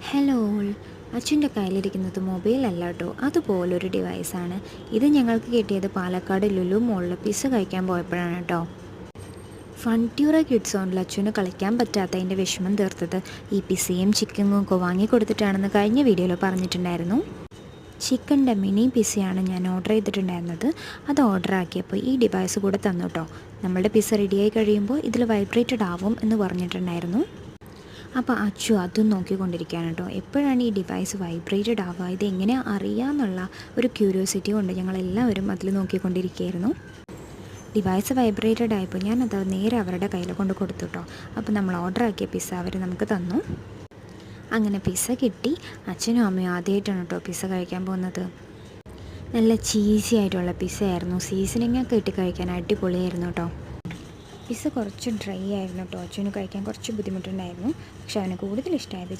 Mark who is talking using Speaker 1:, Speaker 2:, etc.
Speaker 1: Hello all. അച്ഛൻ്റെ കയ്യിലിരിക്കുന്നത് മൊബൈലല്ല കേട്ടോ, അതുപോലൊരു ഡിവൈസാണ്. ഇത് ഞങ്ങൾക്ക് കിട്ടിയത് പാലക്കാട് ലുലു മോളിൽ പിസ്സ കഴിക്കാൻ പോയപ്പോഴാണ് കേട്ടോ. ഫൺട്യൂറ കിഡ്സ് സോണിൽ അച്ഛന് കളിക്കാൻ പറ്റാത്തതിൻ്റെ വിഷമം തീർത്തത് ഈ പിസ്സയും ചിക്കനും ഒക്കെ വാങ്ങിക്കൊടുത്തിട്ടാണെന്ന് കഴിഞ്ഞ വീഡിയോയിൽ പറഞ്ഞിട്ടുണ്ടായിരുന്നു. ചിക്കൻ്റെ മിനി പിസ്സയാണ് ഞാൻ ഓർഡർ ചെയ്തിട്ടുണ്ടായിരുന്നത്. അത് ഓർഡർ ആക്കിയപ്പോൾ ഈ ഡിവൈസ് കൂടെ തന്നു കേട്ടോ. നമ്മളുടെ പിസ്സ റെഡിയായി കഴിയുമ്പോൾ ഇതിൽ വൈബ്രേറ്റഡ് ആവും എന്ന് പറഞ്ഞിട്ടുണ്ടായിരുന്നു. അപ്പോൾ അച്ചു അതും നോക്കിക്കൊണ്ടിരിക്കുകയാണ് കേട്ടോ. എപ്പോഴാണ് ഈ ഡിവൈസ് വൈബ്രേറ്റഡ് ആവുക, ഇതെങ്ങനെ അറിയാമെന്നുള്ള ഒരു ക്യൂരിയോസിറ്റി കൊണ്ട് ഞങ്ങളെല്ലാവരും അതിൽ നോക്കിക്കൊണ്ടിരിക്കുകയായിരുന്നു. ഡിവൈസ് വൈബ്രേറ്റഡ് ആയപ്പോൾ ഞാനത് നേരെ അവരുടെ കയ്യിൽ കൊണ്ട് കൊടുത്തു കേട്ടോ. അപ്പോൾ നമ്മൾ ഓർഡർ ആക്കിയ പിസ്സ അവർ നമുക്ക് തന്നു. അങ്ങനെ പിസ്സ കിട്ടി. അച്ഛനും അമ്മയും ആദ്യമായിട്ടാണ് കേട്ടോ പിസ്സ കഴിക്കാൻ പോകുന്നത്. നല്ല ചീസി ആയിട്ടുള്ള പിസ്സ ആയിരുന്നു. സീസണിങ് ഒക്കെ ഇട്ട് കഴിക്കാൻ അടിപൊളിയായിരുന്നു കേട്ടോ. പിസ്സ കുറച്ച് ഡ്രൈ ആയിരുന്നു കേട്ടോ. അച്ഛന് കഴിക്കാൻ കുറച്ച് ബുദ്ധിമുട്ടുണ്ടായിരുന്നു. പക്ഷെ അവന് കൂടുതൽ ഇഷ്ടമായത്